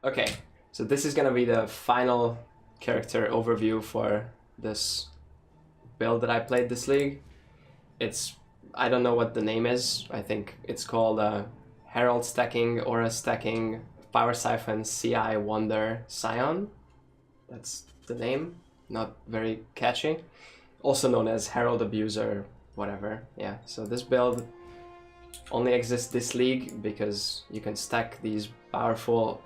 Okay, so this is gonna be the final character overview for this build that I played this league. I don't know what the name is. I think it's called Herald stacking, Aura stacking, Power Siphon, CI Wonder, Scion. That's the name. Not very catchy. Also known as Herald Abuser, whatever. Yeah, so this build only exists this league because you can stack these powerful,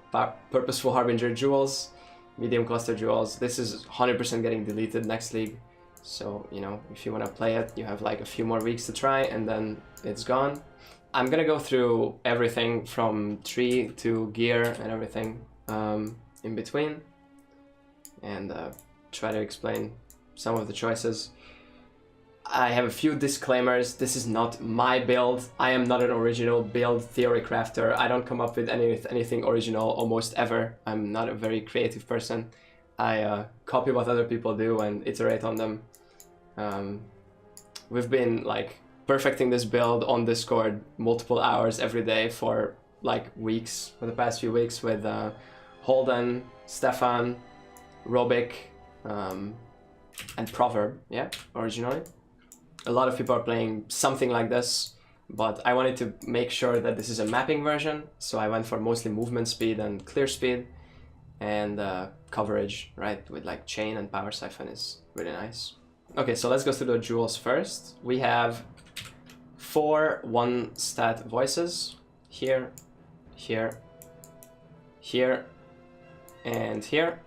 purposeful Harbinger jewels, medium cluster jewels. This is 100% getting deleted next league. So, you know, if you want to play it, you have like a few more weeks to try and then it's gone. I'm gonna go through everything from tree to gear and everything in between and try to explain some of the choices. I have a few disclaimers. This is not my build. I am not an original build theory crafter. I don't come up with anything original almost ever. I'm not a very creative person. I copy what other people do and iterate on them. We've been like perfecting this build on Discord multiple hours every day for like weeks, for the past few weeks with Holden, Stefan, Robic, and Proverb, yeah, originally. A lot of people are playing something like this, but I wanted to make sure that this is a mapping version, so I went for mostly movement speed and clear speed, and coverage, right, with like chain and power siphon is really nice. Okay, so let's go through the jewels first. We have 4 1-stat voices, here, here, here, and here.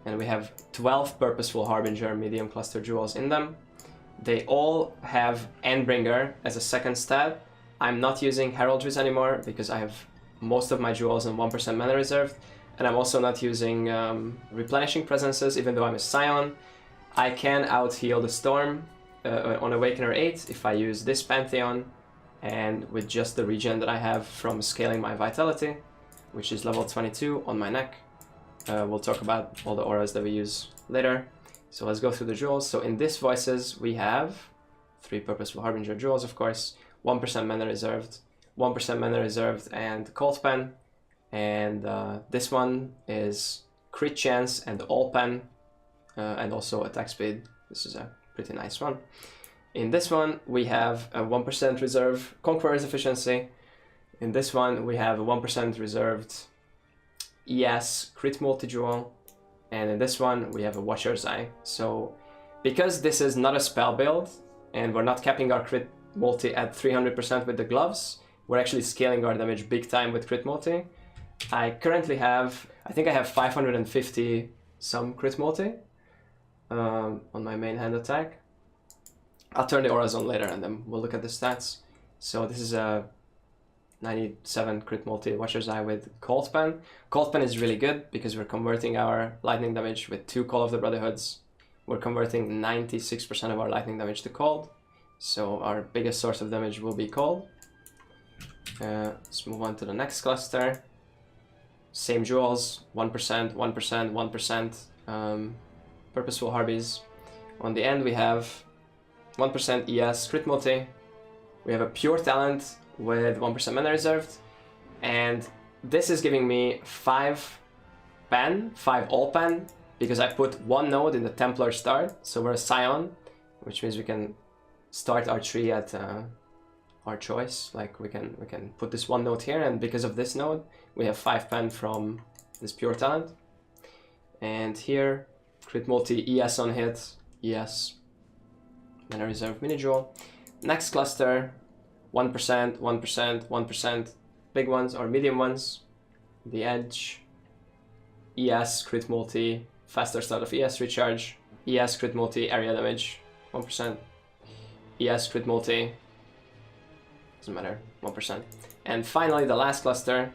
And we have 12 purposeful Harbinger medium cluster jewels in them. They all have Endbringer as a second stat. I'm not using Heraldries anymore because I have most of my jewels in 1% mana reserved. And I'm also not using replenishing presences, even though I'm a Scion. I can out-heal the Storm on Awakener 8 if I use this Pantheon and with just the regen that I have from scaling my Vitality, which is level 22 on my neck. We'll talk about all the auras that we use later. So let's go through the jewels. So in this voices, we have 3 purposeful Harbinger jewels, of course, 1% mana reserved, 1% mana reserved, and Cold Pen. And this one is crit chance and all pen, and also attack speed. This is a pretty nice one. In this one, we have a 1% reserve Conqueror's efficiency. In this one, we have a 1% reserved ES crit multi-jewel. And in this one, we have a Watcher's Eye. So because this is not a spell build, and we're not capping our crit multi at 300% with the gloves, we're actually scaling our damage big time with crit multi. I currently have, I think I have 550 some crit multi on my main hand attack. I'll turn the auras on later and then we'll look at the stats. So this is a 97 crit multi Watcher's Eye with Cold Pen. Cold Pen is really good because we're converting our lightning damage with 2 Call of the Brotherhoods. We're converting 96% of our lightning damage to cold. So our biggest source of damage will be cold. Let's move on to the next cluster. Same jewels, 1%, 1%, 1%, purposeful Harbies. On the end we have 1% ES crit multi. We have a pure talent with 1% mana reserved, and this is giving me 5 pen, 5 all pen, because I put 1 node in the Templar start, so we're a Scion, which means we can start our tree at our choice. Like we can put this 1 node here, and because of this node, we have 5 pen from this pure talent. And here, crit multi, ES on hit, ES, mana reserve mini jewel. Next cluster, 1%, 1%, 1%, big ones or medium ones. The edge, ES, crit multi, faster start of ES recharge, ES, crit multi, area damage, 1%, ES, crit multi, doesn't matter, 1%. And finally, the last cluster,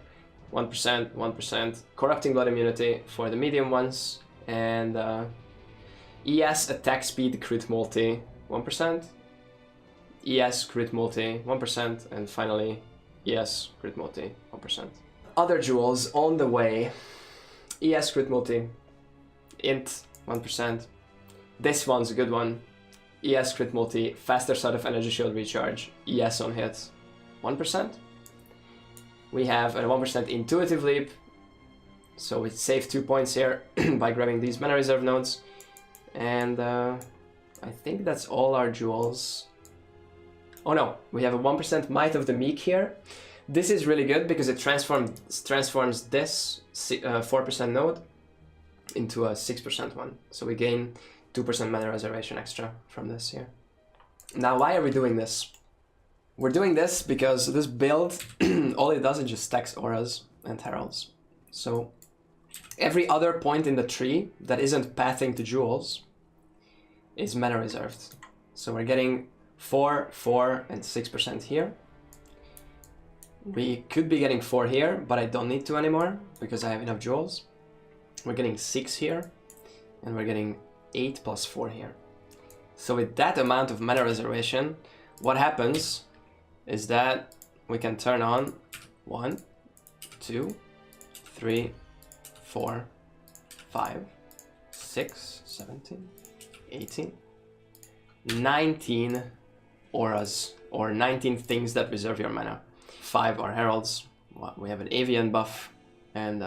1%, 1%, corrupting blood immunity for the medium ones, and ES, attack speed, crit multi, 1%. ES crit multi 1%, and finally ES crit multi 1%. Other jewels on the way. ES crit multi, int 1%. This one's a good one. ES crit multi, faster start of energy shield recharge, ES on hit 1%. We have a 1% intuitive leap, So we save 2 points here by grabbing these mana reserve nodes. And I think that's all our jewels. Oh no, we have a 1% Might of the Meek here. This is really good because it transforms this 4% node into a 6% one. So we gain 2% mana reservation extra from this here. Now, why are we doing this? We're doing this because this build, all it does is just stacks auras and heralds. So every other point in the tree that isn't pathing to jewels is mana reserved. So we're getting 4, 4, and 6% here. We could be getting 4 here, but I don't need to anymore because I have enough jewels. We're getting 6 here, and we're getting 8 plus 4 here. So with that amount of mana reservation, what happens is that we can turn on 1, 2, 3, 4, 5, 6, 17, 18, 19 auras, or 19 things that reserve your mana. 5 are heralds, we have an avian buff, and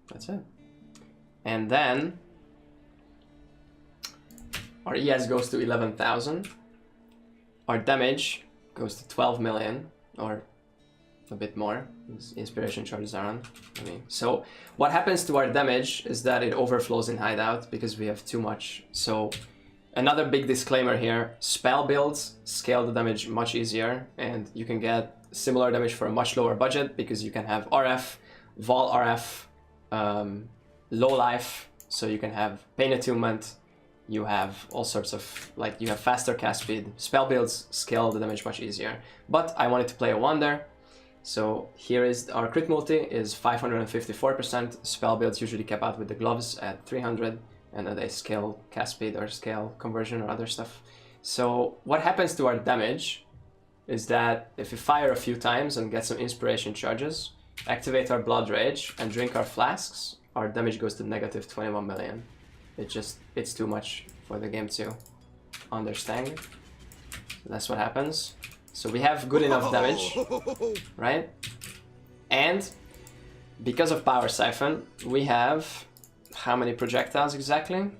that's it. And then our ES goes to 11,000. Our damage goes to 12 million, or a bit more. Inspiration charges are on. So what happens to our damage is that it overflows in hideout because we have too much. So another big disclaimer here, spell builds scale the damage much easier, and you can get similar damage for a much lower budget because you can have RF, Vol RF, low life, so you can have Pain Attunement, you have all sorts of, like, you have faster cast speed. Spell builds scale the damage much easier. But I wanted to play a Wonder, so here is our crit multi is 554%. Spell builds usually cap out with the gloves at 300, and then they scale cast speed or scale conversion or other stuff. So what happens to our damage is that if we fire a few times and get some inspiration charges, activate our Blood Rage, and drink our flasks, our damage goes to negative 21 million. It's too much for the game to understand. That's what happens. So we have good enough damage, right? And because of Power Siphon, we have how many projectiles exactly?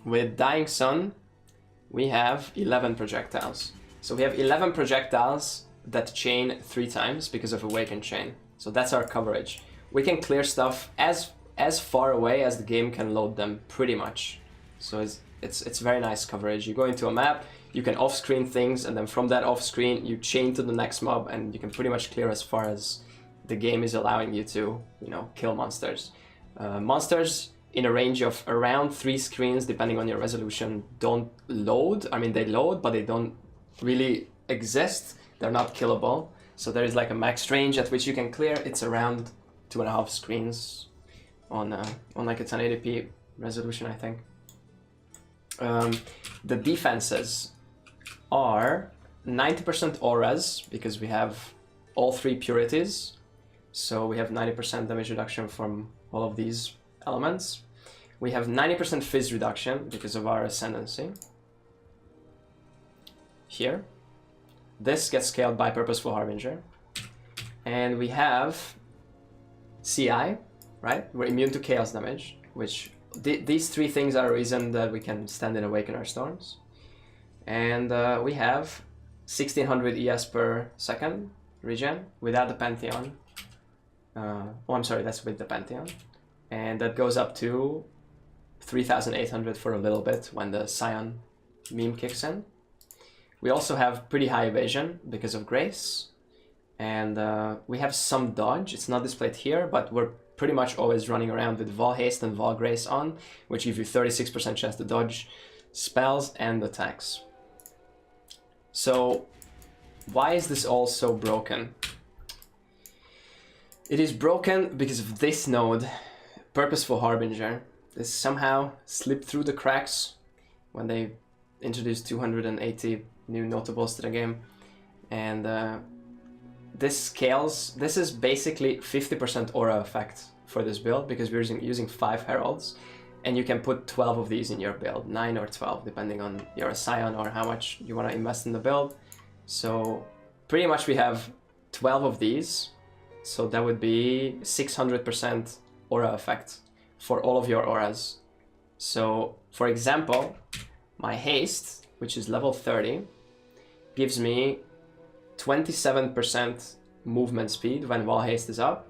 With Dying Sun, we have 11 projectiles. So we have 11 projectiles that chain 3 times because of Awakened Chain. So that's our coverage. We can clear stuff as far away as the game can load them, pretty much. So it's very nice coverage. You go into a map, you can off-screen things, and then from that off-screen, you chain to the next mob, and you can pretty much clear as far as the game is allowing you to, kill monsters. Monsters in a range of around 3 screens, depending on your resolution, don't load. I mean, they load, but they don't really exist. They're not killable. So there is like a max range at which you can clear. It's around 2.5 screens on like a 1080p resolution, I think. The defenses are 90% auras because we have all 3 purities. So we have 90% damage reduction from all of these elements. We have 90% fizz reduction because of our ascendancy. Here. This gets scaled by Purposeful Harbinger. And we have CI, right? We're immune to chaos damage, which these 3 things are a reason that we can stand and awaken our storms. And we have 1600 ES per second regen without the Pantheon. I'm sorry, that's with the Pantheon. And that goes up to 3800 for a little bit when the Scion meme kicks in. We also have pretty high evasion because of Grace. And we have some dodge. It's not displayed here, but we're pretty much always running around with Vol Haste and Vol Grace on, which give you 36% chance to dodge spells and attacks. So why is this all so broken? It is broken because of this node, Purposeful Harbinger. This somehow slipped through the cracks when they introduced 280 new notables to the game. And this scales. This is basically 50% aura effect for this build because we're using 5 heralds, and you can put 12 of these in your build, 9 or 12 depending on your Scion or how much you want to invest in the build. So pretty much we have 12 of these So that would be 600% aura effect for all of your auras. So for example, my haste, which is level 30, gives me 27% movement speed when wall haste is up,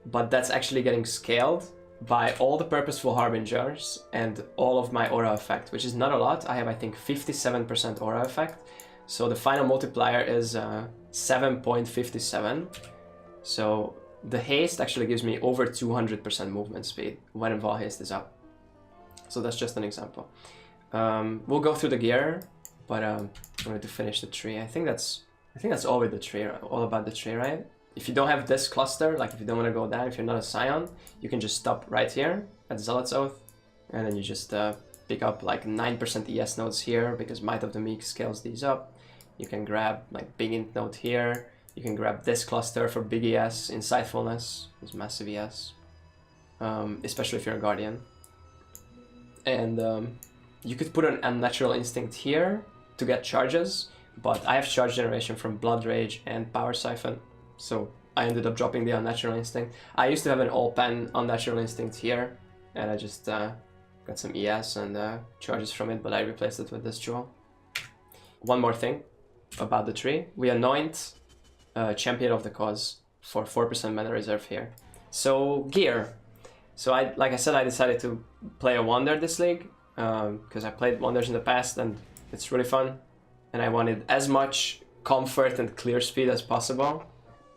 but that's actually getting scaled by all the purposeful harbingers and all of my aura effect, which is not a lot. I have, I think, 57% aura effect. So the final multiplier is 7.57. So the haste actually gives me over 200% movement speed when wall haste is up. So that's just an example. We'll go through the gear, but I wanted to finish the tree. I think that's all with the tree, all about the tree, right? If you don't have this cluster, like if you don't want to go down, if you're not a Scion, you can just stop right here at Zealot's Oath, and then you just pick up like 9% ES nodes here, because Might of the Meek scales these up. You can grab like Big Int node here. You can grab this cluster for big ES, Insightfulness is massive ES, especially if you're a Guardian. And you could put an Unnatural Instinct here to get charges, but I have charge generation from Blood Rage and Power Siphon, so I ended up dropping the Unnatural Instinct. I used to have an all-pen Unnatural Instinct here, and I just got some ES and charges from it, but I replaced it with this jewel. One more thing about the tree. We anoint Champion of the Cause for 4% mana reserve here. So gear. So like I said, I decided to play a Wonder this league, because I played Wonders in the past and it's really fun. And I wanted as much comfort and clear speed as possible.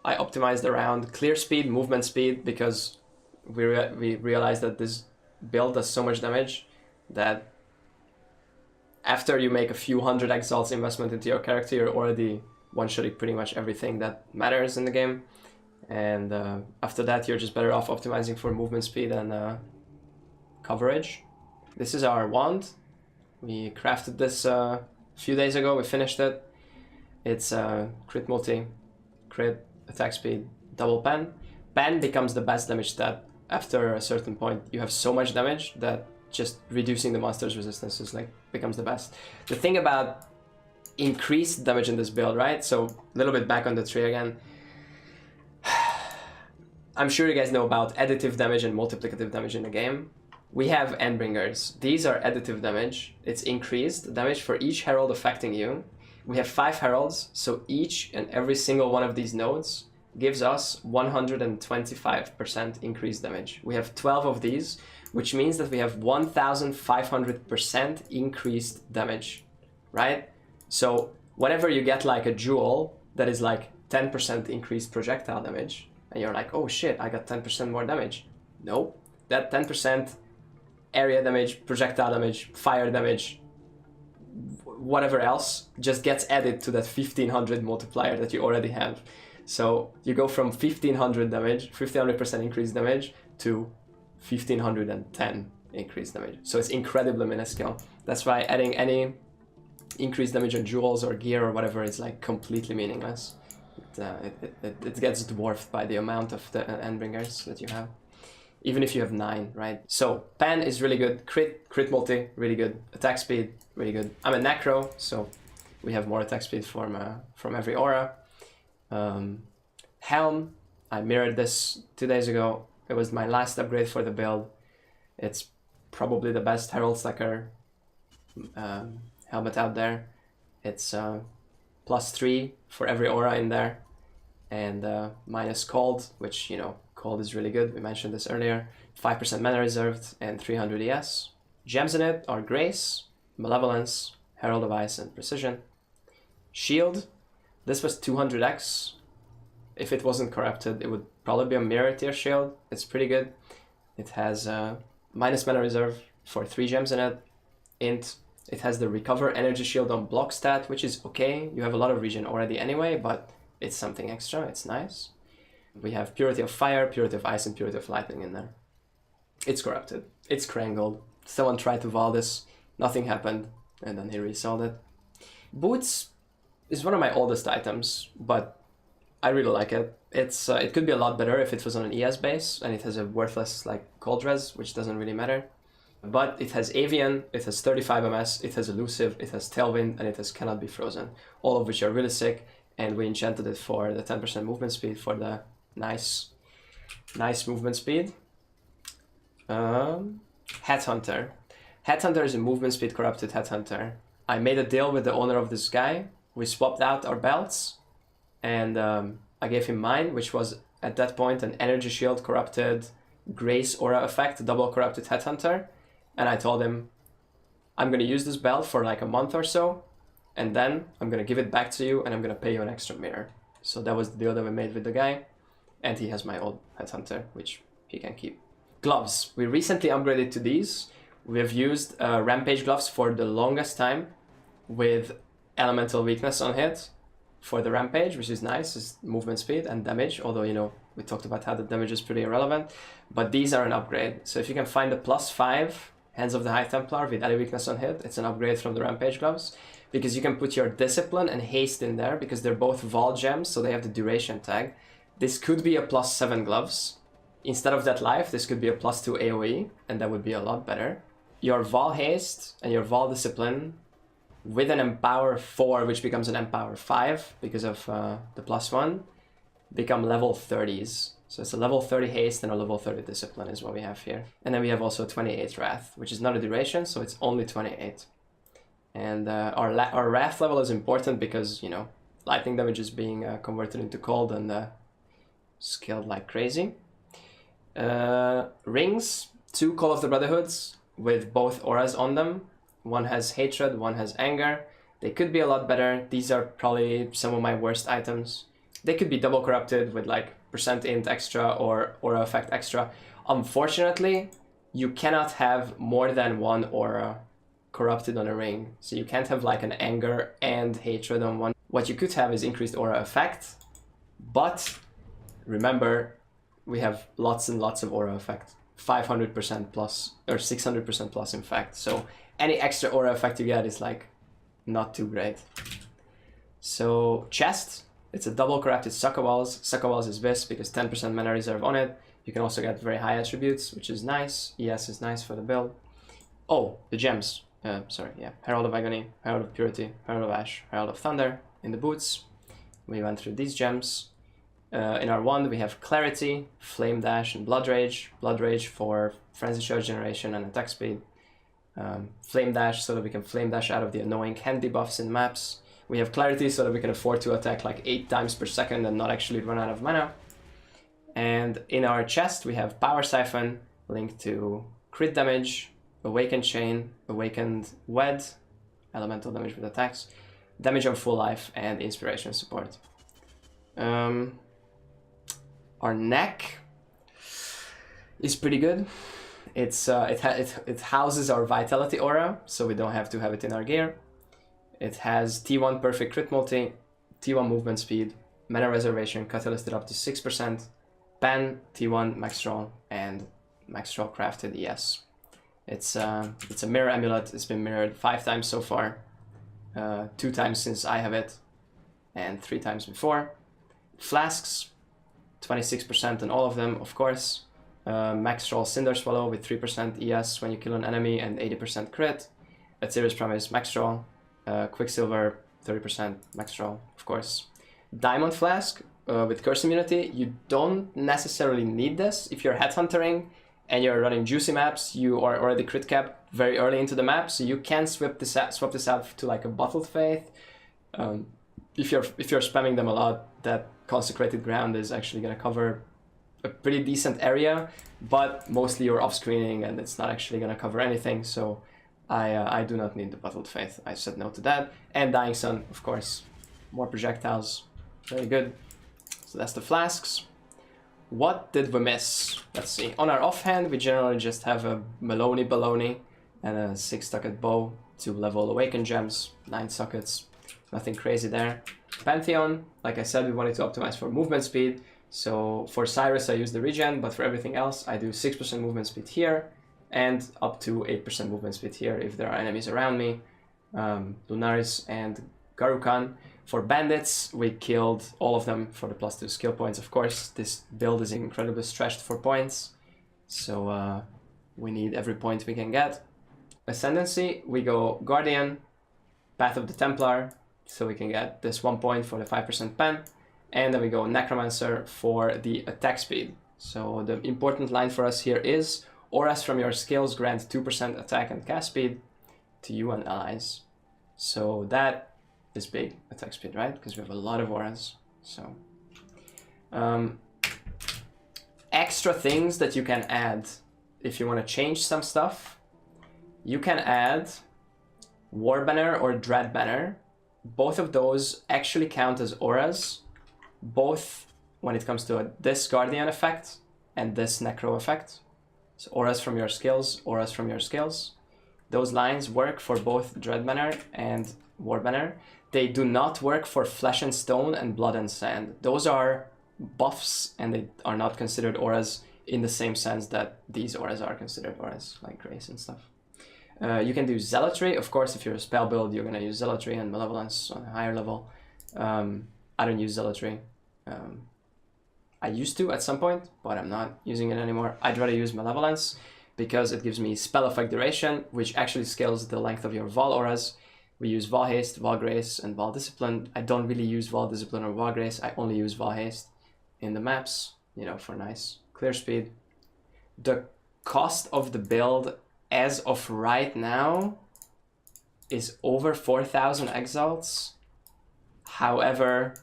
I optimized around clear speed, movement speed, because we realized that this build does so much damage that after you make a few hundred exalts investment into your character, you're already one-shotting pretty much everything that matters in the game. And after that, you're just better off optimizing for movement speed and coverage. This is our wand. We crafted this a few days ago. We finished it. It's crit multi, crit, attack speed, double pen. Pen becomes the best damage stat after a certain point. You have so much damage that just reducing the monster's resistance is like becomes the best. The thing about increased damage in this build, right? So a little bit back on the tree again. I'm sure you guys know about additive damage and multiplicative damage in the game. We have Endbringers. These are additive damage. It's increased damage for each herald affecting you. We have 5 heralds, so each and every single one of these nodes gives us 125% increased damage. We have 12 of these, which means that we have 1500% increased damage, right? So whenever you get like a jewel that is like 10% increased projectile damage, and you're like, oh shit, I got 10% more damage. No, that 10% area damage, projectile damage, fire damage, whatever else just gets added to that 1500 multiplier that you already have. So you go from 1500 damage, 1500% increased damage to 1510 increased damage. So it's incredibly minuscule. That's why adding any increased damage on jewels or gear or whatever is like completely meaningless. It gets dwarfed by the amount of the Endbringers that you have, even if you have 9, right? So Pan is really good, crit multi, really good, attack speed, really good. I'm a Necro, so we have more attack speed from every aura. Helm, I mirrored this 2 days ago. It was my last upgrade for the build. It's probably the best Herald Stacker helmet out there. It's +3 for every aura in there, and minus cold, which, you know, cold is really good. We mentioned this earlier. 5% mana reserved and 300 ES. Gems in it are Grace, Malevolence, Herald of Ice, and Precision. Shield, this was 200x. If it wasn't corrupted, it would probably be a mirror tier shield. It's pretty good. It has minus mana reserve for 3 gems in it. Int. It has the recover energy shield on block stat, which is okay. You have a lot of regen already anyway, but it's something extra. It's nice. We have Purity of Fire, Purity of Ice, and Purity of Lightning in there. It's corrupted. It's Krangled. Someone tried to vault this. Nothing happened, and then he resold it. Boots is one of my oldest items, but I really like it. It's it could be a lot better if it was on an ES base, and it has a worthless like cold res, which doesn't really matter. But it has Avian, it has 35 MS, it has Elusive, it has Tailwind, and it has Cannot Be Frozen. All of which are really sick, and we enchanted it for the 10% movement speed for the Nice. Nice movement speed. Headhunter. Headhunter is a movement speed corrupted Headhunter. I made a deal with the owner of this guy. We swapped out our belts, and I gave him mine, which was at that point an energy shield corrupted Grace aura effect, double corrupted Headhunter. And I told him, I'm going to use this belt for like a month or so, and then I'm going to give it back to you, and I'm going to pay you an extra mirror. So that was the deal that we made with the guy, and he has my old Headhunter, which he can keep. Gloves. We recently upgraded to these. We have used Rampage gloves for the longest time with elemental weakness on hit for the Rampage, which is nice, is movement speed and damage, although, you know, we talked about how the damage is pretty irrelevant, but these are an upgrade. So if you can find a +5 Hands of the High Templar with any weakness on hit, it's an upgrade from the Rampage gloves, because you can put your Discipline and Haste in there, because they're both Vol gems, so they have the duration tag. This could be a +7 gloves. Instead of that life, this could be a +2 AoE, and that would be a lot better. Your Vol Haste and your Vol Discipline with an Empower 4, which becomes an Empower 5 because of the +1, become level 30s. So it's a level 30 Haste and a level 30 Discipline is what we have here. And then we have also 28 Wrath, which is not a duration, so it's only 28. And our Wrath level is important because, you know, lightning damage is being converted into cold and scaled like crazy. Rings, 2 Call of the Brotherhoods with both auras on them. One has Hatred, one has Anger. They could be a lot better. These are probably some of my worst items. They could be double corrupted with like %int extra or aura effect extra. Unfortunately, you cannot have more than one aura corrupted on a ring. So you can't have like an Anger and Hatred on one. What you could have is increased aura effect, but remember, we have lots and lots of aura effect. 500% plus, or 600% plus in fact. So any extra aura effect you get is like not too great. So chest, it's a double corrupted Sucker Walls. Sucker Walls is Wisp because 10% mana reserve on it. You can also get very high attributes, which is nice. ES is nice for the build. Oh, the gems. Herald of Agony, Herald of Purity, Herald of Ash, Herald of Thunder in the boots. We went through these gems. In our wand, we have Clarity, Flame Dash, and Blood Rage. Blood Rage for Frenzy Charge generation and attack speed. Flame Dash so that we can Flame Dash out of the annoying hand debuffs in maps. We have Clarity so that we can afford to attack like 8 times per second and not actually run out of mana. And in our chest, we have Power Siphon linked to crit damage, Awakened Chain, Awakened Wed, elemental damage with attacks, damage on full life, and inspiration support. Our neck is pretty good. It houses our Vitality aura, so we don't have to have it in our gear. It has T1 perfect crit multi, T1 movement speed, mana reservation, catalysted up to 6%, Pen, T1 max draw, and max draw crafted ES. It's a mirror amulet. It's been mirrored 5 times so far, 2 times since I have it, and 3 times before. Flasks, 26% on all of them, of course. Max draw Cinder Swallow with 3% ES when you kill an enemy and 80% crit. Aetherius Promise max draw. Quicksilver 30% max draw, of course. Diamond Flask with Curse Immunity. You don't necessarily need this. If you're headhuntering and you're running juicy maps, you are already crit capped very early into the map, so you can swap this out to like a Bottled Faith. If you're spamming them a lot, that Consecrated Ground is actually going to cover a pretty decent area, but mostly you're off-screening and it's not actually going to cover anything, so I do not need the Bottled Faith. I said no to that. And Dying Sun, of course. More projectiles. Very good. So that's the flasks. What did we miss? Let's see. On our offhand, we generally just have a Maloney Baloney and a 6-socket bow, 2 level Awakened gems, 9 sockets. Nothing crazy there. Pantheon, like I said, we wanted to optimize for movement speed. So for Cyrus, I use the regen, but for everything else, I do 6% movement speed here and up to 8% movement speed here if there are enemies around me. Lunaris and Garukan. For bandits, we killed all of them for the +2 skill points. Of course, this build is incredibly stretched for points, so we need every point we can get. Ascendancy, we go Guardian, Path of the Templar, so we can get this 1 point for the 5% pen, And then we go Necromancer for the attack speed. So the important line for us here is auras from your skills grant 2% attack and cast speed to you and allies. So that is big attack speed, right? Because we have a lot of auras. So extra things that you can add if you want to change some stuff. You can add War Banner or Dread Banner. Both of those actually count as auras, both when it comes to this Guardian effect and this Necro effect. So auras from your skills, auras from your skills. Those lines work for both Dread Banner and War Banner. They do not work for Flesh and Stone and Blood and Sand. Those are buffs and they are not considered auras in the same sense that these auras are considered auras, like Grace and stuff. You can do Zealotry. Of course, if you're a spell build, you're going to use Zealotry and Malevolence on a higher level. I don't use Zealotry. I used to at some point, but I'm not using it anymore. I'd rather use Malevolence because it gives me spell effect duration, which actually scales the length of your Vol auras. We use Vol Haste, Vol Grace, and Vol Discipline. I don't really use Vol Discipline or Vol Grace. I only use Vol Haste in the maps, you know, for nice clear speed. The cost of the build as of right now is over 4,000 exalts. However,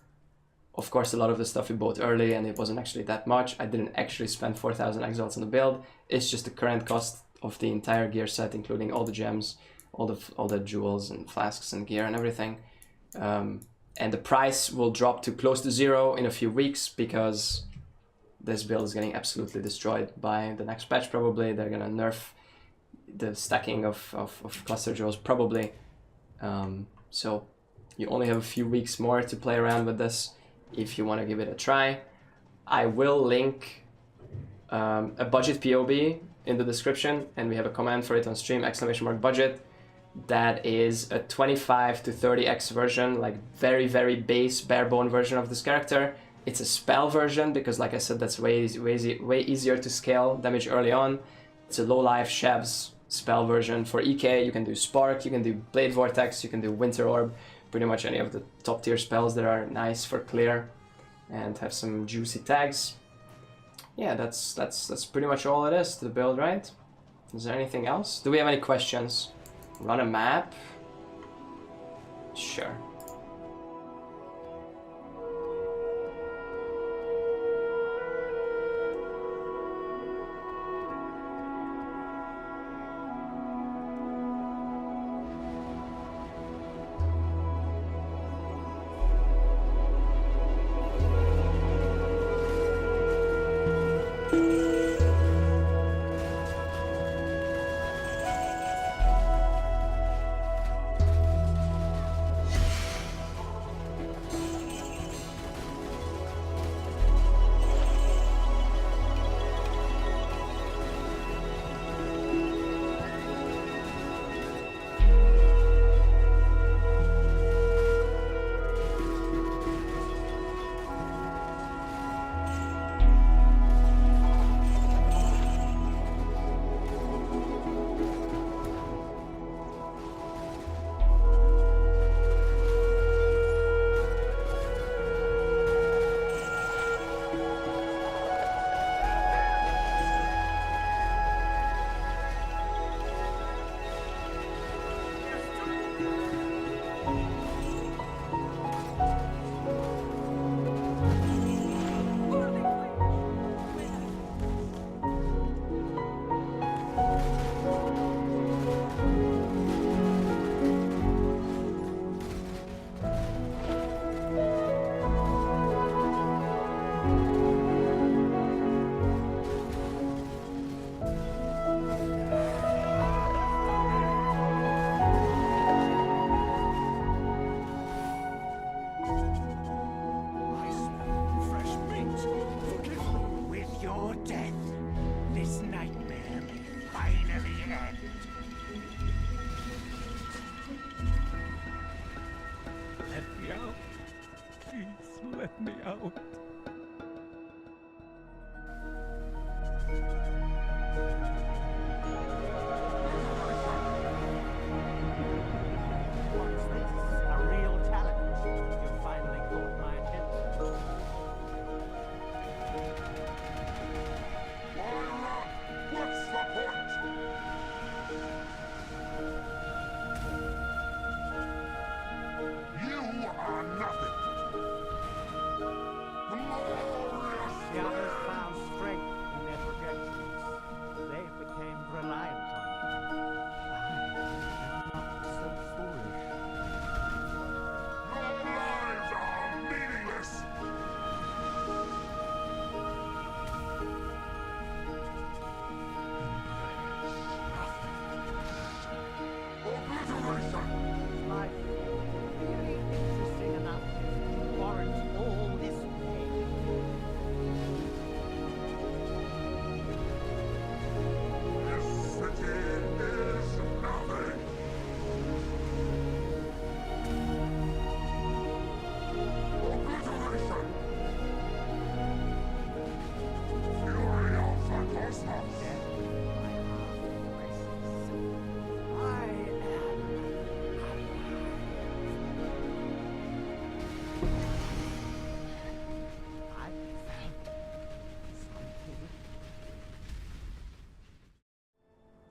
of course, a lot of the stuff we bought early and it wasn't actually that much. I didn't actually spend 4,000 exalts on the build. It's just the current cost of the entire gear set, including all the gems, all the jewels and flasks and gear and everything. And the price will drop to close to 0 in a few weeks because this build is getting absolutely destroyed by the next patch probably. They're gonna nerf the stacking of cluster jewels probably. So you only have a few weeks more to play around with this if you want to give it a try. I will link a budget POB in the description, and we have a command for it on stream, !budget. That is a 25 to 30x version, like very, very base, bare bone version of this character. It's a spell version because, like I said, that's way easier to scale damage early on. It's a low life Shev's spell version. For EK, you can do Spark, you can do Blade Vortex, you can do Winter Orb, pretty much any of the top tier spells that are nice for clear and have some juicy tags. Yeah, that's pretty much all it is to the build, right? Is there anything else? Do we have any questions? Run a map? Sure.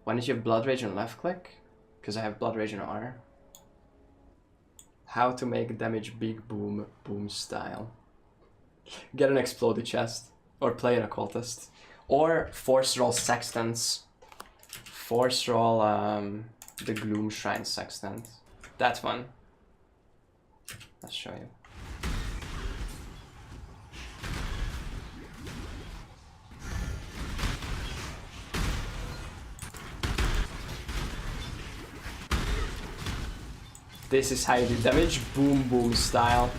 When did you have Blood Rage on left click? Because I have Blood Rage on R. How to make damage big boom style. Get an exploded chest. Or play an occultist. Or force roll sextants. Force roll the Gloom Shrine Sextant. That one. Let's show you. This is how you do damage, boom style.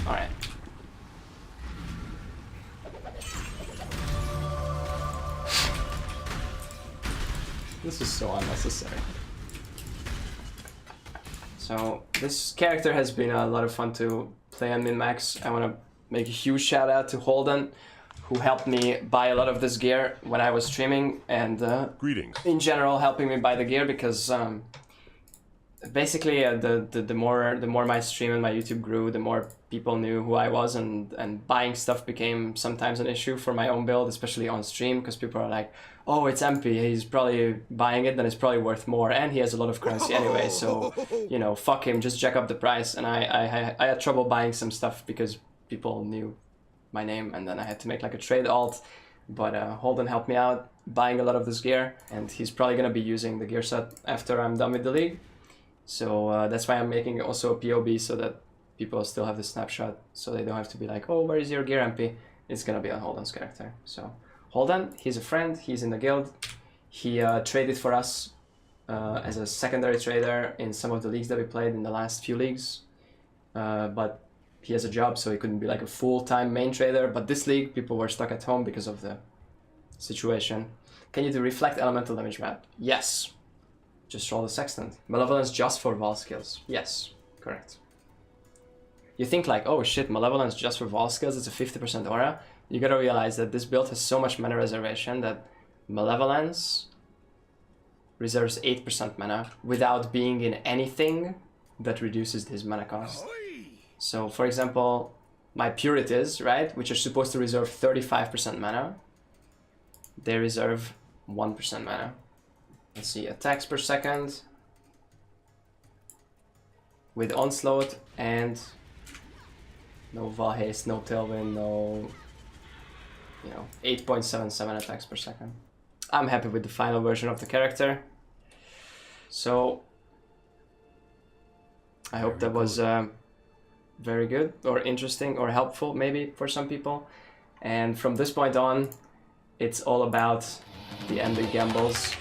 Alright. This is so unnecessary. So, this character has been a lot of fun to play on min-max. I want to make a huge shout out to Holden, who helped me buy a lot of this gear when I was streaming, and greetings. In general helping me buy the gear, because basically the more my stream and my YouTube grew, the more people knew who I was, and buying stuff became sometimes an issue for my own build, especially on stream, because people are like, oh, it's MP, he's probably buying it, then it's probably worth more, and he has a lot of currency anyway, so, you know, fuck him, just jack up the price. And I had trouble buying some stuff because people knew my name, and then I had to make like a trade alt, but Holden helped me out buying a lot of this gear, and he's probably gonna be using the gear set after I'm done with the league. So that's why I'm making also a POB, so that people still have the snapshot, so they don't have to be like, oh, where is your gear MP? It's gonna be on Holden's character. So Holden, he's a friend, he's in the guild. He traded for us as a secondary trader in some of the leagues that we played in the last few leagues, but he has a job, so he couldn't be like a full-time main trader. But this league, people were stuck at home because of the situation. Can you do reflect elemental damage map? Yes. Just roll the sextant. Malevolence just for Vol skills. Yes, correct. You think like, oh shit, Malevolence just for Vol skills, it's a 50% aura. You gotta realize that this build has so much mana reservation that Malevolence reserves 8% mana without being in anything that reduces this mana cost. So, for example, my Purities, right, which are supposed to reserve 35% mana, they reserve 1% mana. Let's see, attacks per second with Onslaught and no Val Haste, no Tailwind, no, 8.77 attacks per second. I'm happy with the final version of the character. So, I hope that was very good or interesting or helpful maybe for some people. And from this point on, it's all about the ending gambles.